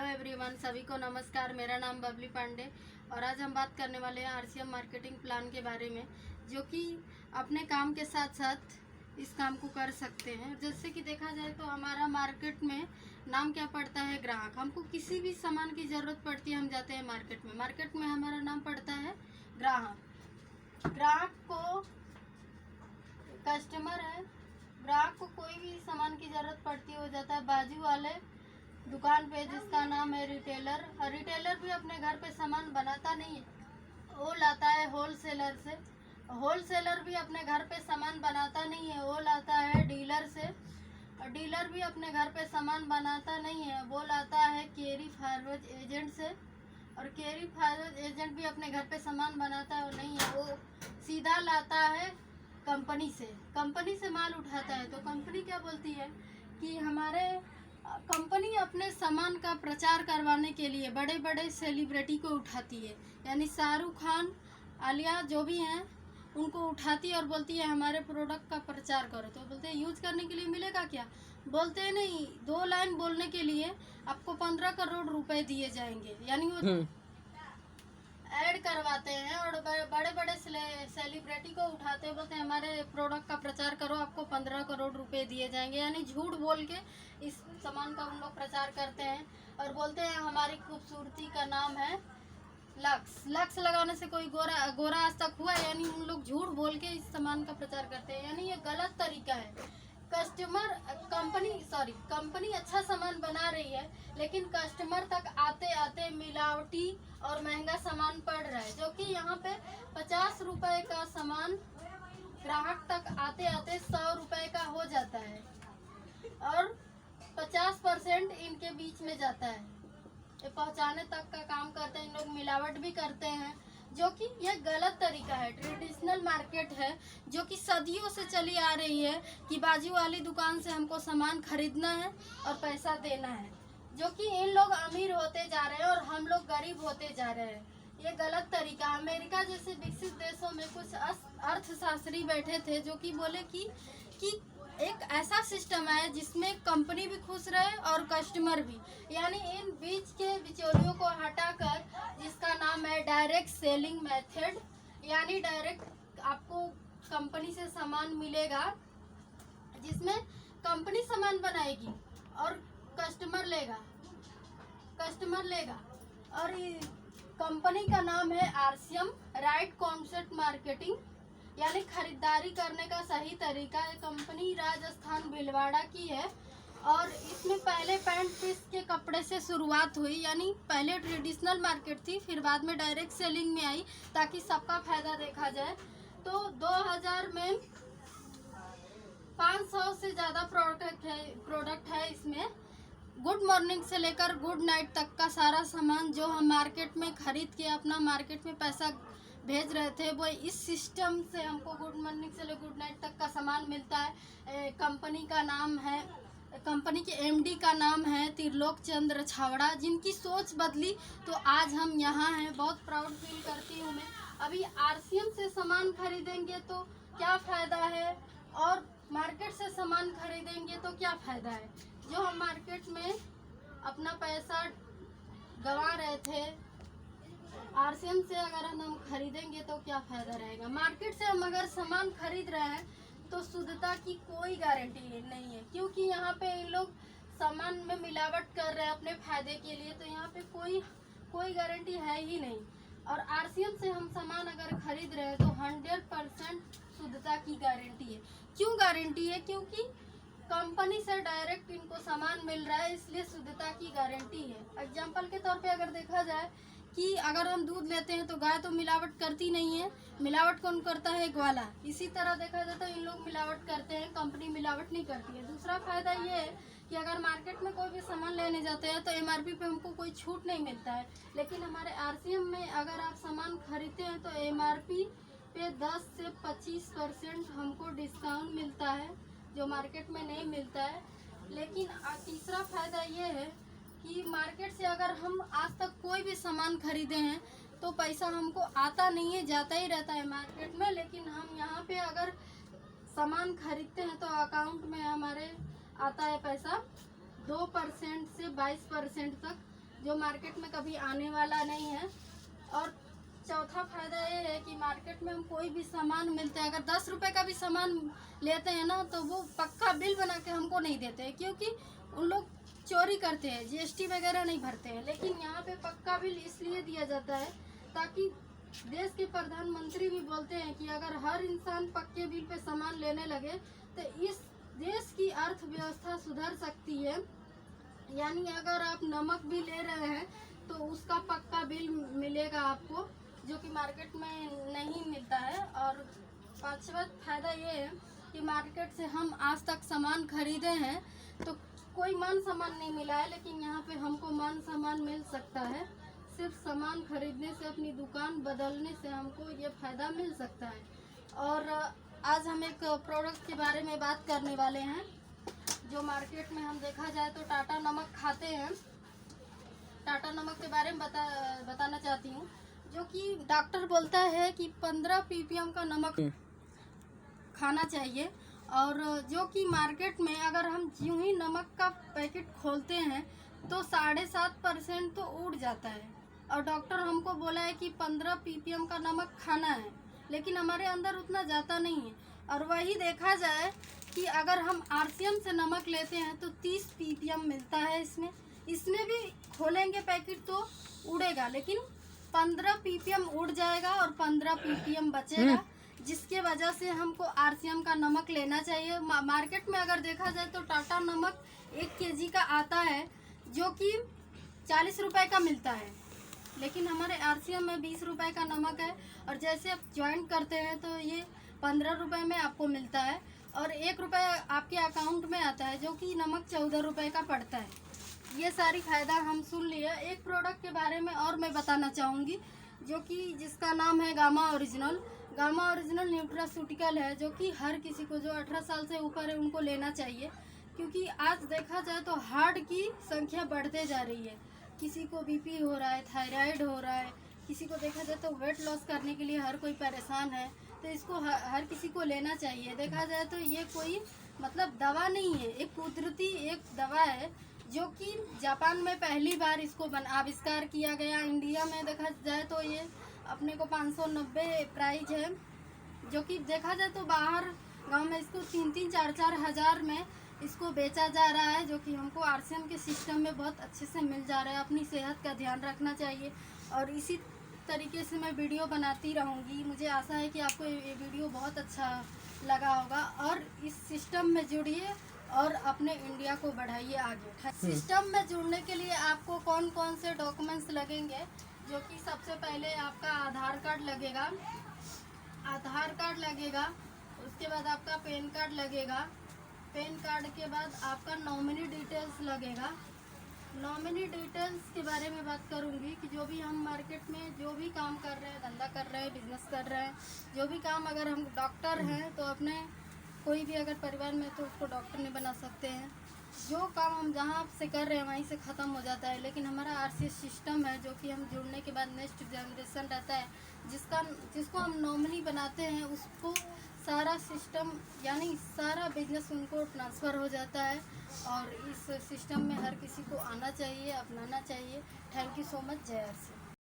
Everyone, सभी को नमस्कार। मेरा नाम बबली पांडे और आज हम बात करने वाले हैं आरसीएम मार्केटिंग प्लान के बारे में, जो कि अपने काम के साथ साथ इस काम को कर सकते हैं। जैसे कि देखा जाए तो हमारा मार्केट में नाम क्या पड़ता है, ग्राहक। हमको किसी भी सामान की ज़रूरत पड़ती है, हम जाते हैं मार्केट में हमारा नाम पड़ता है ग्राहक। ग्राहक को कस्टमर है, ग्राहक को कोई भी सामान की ज़रूरत पड़ती है, हो जाता है बाजू वाले दुकान पे जिसका नाम है रिटेलर। और रिटेलर भी अपने घर पे सामान बनाता नहीं है, वो लाता है होलसेलर से। होलसेलर भी अपने घर पे सामान बनाता नहीं है, वो लाता है डीलर से। और डीलर भी अपने घर पे सामान बनाता नहीं है, वो लाता है कैरी फॉरवर्ड एजेंट से। और कैरी फॉरवर्ड एजेंट भी अपने घर पे सामान बनाता नहीं है, वो सीधा लाता है कंपनी से। कंपनी से माल उठाता है। तो कंपनी क्या बोलती है कि हमारे कंपनी अपने सामान का प्रचार करवाने के लिए बड़े बड़े सेलिब्रिटी को उठाती है, यानी शाहरुख खान, आलिया जो भी हैं उनको उठाती है और बोलती है हमारे प्रोडक्ट का प्रचार करो। तो बोलते हैं यूज करने के लिए मिलेगा क्या? बोलते हैं नहीं, 2 लाइन बोलने के लिए आपको 15 करोड़ रुपए दिए जाएंगे। यानी वो ऐड करवाते हैं और बड़े बड़े सेलिब्रिटी को उठाते हैं, बोलते हैं हमारे प्रोडक्ट का प्रचार करो, आपको 15 करोड़ रुपए दिए जाएंगे। यानी झूठ बोल के इस सामान का उन लोग प्रचार करते हैं और बोलते हैं हमारी खूबसूरती का नाम है लक्स। लक्स लगाने से कोई गोरा आज तक हुआ? यानी उन लोग झूठ बोल के इस सामान का प्रचार करते हैं। यानी ये गलत तरीका है। कंपनी अच्छा सामान बना रही है, लेकिन कस्टमर तक आते आते मिलावटी और महंगा सामान पड़ रहा है, जो कि यहाँ पे 50 रुपए का सामान ग्राहक तक आते आते 100 रुपए का हो जाता है और 50% इनके बीच में जाता है। ये पहुँचाने तक का काम करते हैं, इन लोग मिलावट भी करते हैं, जो कि यह गलत तरीका है। ट्रेडिशनल मार्केट है जो कि सदियों से चली आ रही है कि बाजू वाली दुकान से हमको सामान खरीदना है और पैसा देना है, जो कि इन लोग अमीर होते जा रहे हैं और हम लोग गरीब होते जा रहे हैं। ये गलत तरीका। अमेरिका जैसे विकसित देशों में कुछ अर्थशास्त्री बैठे थे जो कि बोले कि एक ऐसा सिस्टम है जिसमें कंपनी भी खुश रहे और कस्टमर भी, यानी इन बीच के बिचौलियों को हटाकर जिसका नाम है डायरेक्ट सेलिंग मेथड। यानी डायरेक्ट आपको कंपनी से सामान मिलेगा, जिसमें कंपनी सामान बनाएगी और कस्टमर लेगा। और कंपनी का नाम है आरसीएम, राइट कॉन्सेप्ट मार्केटिंग, यानी खरीदारी करने का सही तरीका। है कंपनी राजस्थान भिलवाड़ा की है और इसमें पहले पैंट पीस के कपड़े से शुरुआत हुई। यानी पहले ट्रेडिशनल मार्केट थी, फिर बाद में डायरेक्ट सेलिंग में आई ताकि सबका फायदा देखा जाए। तो 2000 में 500 से ज़्यादा प्रोडक्ट है इसमें। गुड मॉर्निंग से लेकर गुड नाइट तक का सारा सामान जो हम मार्केट में खरीद के अपना मार्केट में पैसा भेज रहे थे, वो इस सिस्टम से हमको गुड मॉर्निंग से लेकर गुड नाइट तक का सामान मिलता है। कंपनी के एमडी का नाम है त्रिलोक चंद्र छावड़ा, जिनकी सोच बदली तो आज हम यहाँ हैं। बहुत प्राउड फील करती हूँ मैं। अभी आरसीएम से सामान खरीदेंगे तो क्या फ़ायदा है और मार्केट से सामान खरीदेंगे तो क्या फ़ायदा है? जो हम मार्केट में अपना पैसा गंवा रहे थे, आरसीएम से अगर हम खरीदेंगे तो क्या फ़ायदा रहेगा? मार्केट से हम अगर सामान खरीद रहे हैं तो शुद्धता की कोई गारंटी नहीं है, क्योंकि यहाँ पे इन लोग सामान में मिलावट कर रहे हैं अपने फ़ायदे के लिए। तो यहाँ पे कोई गारंटी है ही नहीं। और आरसीएम से हम सामान अगर खरीद रहे हैं तो 100% शुद्धता की गारंटी है। क्यों गारंटी है? क्योंकि कंपनी से डायरेक्ट इनको सामान मिल रहा है, इसलिए शुद्धता की गारंटी है। एग्जाम्पल के तौर पे अगर देखा जाए कि अगर हम दूध लेते हैं तो गाय तो मिलावट करती नहीं है, मिलावट कौन करता है? ग्वाला। इसी तरह देखा जाए तो इन लोग मिलावट करते हैं, कंपनी मिलावट नहीं करती है। दूसरा फायदा ये है कि अगर मार्केट में कोई भी सामान लेने जाते हैं तो एमआरपी पे हमको कोई छूट नहीं मिलता है, लेकिन हमारे आरसीएम में अगर आप सामान खरीदते हैं तो एमआरपी पे 10 से 25% हमको डिस्काउंट मिलता है, जो मार्केट में नहीं मिलता है। लेकिन तीसरा फायदा ये है कि मार्केट से अगर हम आज तक कोई भी सामान खरीदे हैं तो पैसा हमको आता नहीं है, जाता ही रहता है मार्केट में। लेकिन हम यहाँ पे अगर सामान खरीदते हैं तो अकाउंट में हमारे आता है पैसा 2% से 22% तक जो मार्केट में कभी आने वाला नहीं है। और चौथा फायदा ये है कि मार्केट में हम कोई भी सामान मिलते हैं, अगर 10 रुपए का भी सामान लेते हैं ना, तो वो पक्का बिल बना के हमको नहीं देते हैं, क्योंकि उन लोग चोरी करते हैं, जीएसटी वगैरह नहीं भरते हैं। लेकिन यहाँ पे पक्का बिल इसलिए दिया जाता है ताकि देश के प्रधानमंत्री भी बोलते हैं कि अगर हर इंसान पक्के बिल पे सामान लेने लगे तो इस देश की अर्थव्यवस्था सुधर सकती है। यानी अगर आप नमक भी ले रहे हैं तो उसका पक्का बिल मिलेगा आपको, जो कि मार्केट में नहीं मिलता है। और पांचवा फायदा ये है कि मार्केट से हम आज तक सामान खरीदे हैं तो कोई मान सामान नहीं मिला है, लेकिन यहाँ पे हमको मान सामान मिल सकता है। सिर्फ सामान खरीदने से, अपनी दुकान बदलने से हमको ये फ़ायदा मिल सकता है। और आज हम एक प्रोडक्ट के बारे में बात करने वाले हैं जो मार्केट में हम देखा जाए तो टाटा नमक खाते हैं। टाटा नमक के बारे में बताना चाहती हूँ, जो कि डॉक्टर बोलता है कि 15 ppm का नमक खाना चाहिए। और जो कि मार्केट में अगर हम यूं ही नमक का पैकेट खोलते हैं तो 7.5% तो उड़ जाता है। और डॉक्टर हमको बोला है कि 15 ppm का नमक खाना है, लेकिन हमारे अंदर उतना जाता नहीं है। और वही देखा जाए कि अगर हम आरसीएम से नमक लेते हैं तो 30 ppm मिलता है। इसमें भी खोलेंगे पैकेट तो उड़ेगा, लेकिन 15 ppm उड़ जाएगा और 15 ppm बचेगा, जिसके वजह से हमको आरसीएम का नमक लेना चाहिए। मार्केट में अगर देखा जाए तो टाटा नमक 1 kg का आता है, जो कि 40 रुपए का मिलता है, लेकिन हमारे आरसीएम में 20 रुपए का नमक है। और जैसे आप ज्वाइंट करते हैं तो ये 15 रुपए में आपको मिलता है और 1 रुपए आपके अकाउंट में आता है, जो कि नमक 14 रुपए का पड़ता है। ये सारी फायदा हम सुन लिए। एक प्रोडक्ट के बारे में और मैं बताना चाहूँगी, जो कि जिसका नाम है gamma original. Gamma original nutraceutical है, जो कि हर किसी को जो 18 साल से ऊपर है उनको लेना चाहिए, क्योंकि आज देखा जाए तो हार्ट की संख्या बढ़ते जा रही है। किसी को बीपी हो रहा है, थायराइड हो रहा है, किसी को देखा जाए तो वेट लॉस करने के लिए हर कोई परेशान है, तो इसको हर किसी को लेना चाहिए। देखा जाए तो ये कोई मतलब दवा नहीं है, एक कुदरती एक दवा है, जो कि जापान में पहली बार इसको आविष्कार किया गया। इंडिया में देखा जाए तो ये अपने को 590 प्राइस है, जो कि देखा जाए तो बाहर गांव में इसको 3-3, 4-4 हज़ार में इसको बेचा जा रहा है, जो कि हमको आरसीएम के सिस्टम में बहुत अच्छे से मिल जा रहा है। अपनी सेहत का ध्यान रखना चाहिए और इसी तरीके से मैं वीडियो बनाती रहूँगी। मुझे आशा है कि आपको ये वीडियो बहुत अच्छा लगा होगा और इस सिस्टम में जुड़िए और अपने इंडिया को बढ़ाइए आगे। सिस्टम में जुड़ने के लिए आपको कौन कौन से डॉक्यूमेंट्स लगेंगे, जो कि सबसे पहले आपका आधार कार्ड लगेगा, उसके बाद आपका पैन कार्ड लगेगा, पैन कार्ड के बाद आपका नॉमिनी डिटेल्स लगेगा। नॉमिनी डिटेल्स के बारे में बात करूंगी कि जो भी हम मार्केट में जो भी काम कर रहे हैं, धंधा कर रहे हैं, बिजनेस कर रहे हैं, जो भी काम, अगर हम डॉक्टर हैं तो अपने कोई भी अगर परिवार में तो उसको डॉक्टर नहीं बना सकते हैं। जो काम हम जहाँ से कर रहे हैं वहीं से ख़त्म हो जाता है, लेकिन हमारा आरसीएस सिस्टम है, जो कि हम जुड़ने के बाद नेक्स्ट जनरेशन रहता है, जिसको हम नॉमिनी बनाते हैं, उसको सारा सिस्टम यानी सारा बिजनेस उनको ट्रांसफ़र हो जाता है। और इस सिस्टम में हर किसी को आना चाहिए, अपनाना चाहिए। Thank you so much. जय आरसी।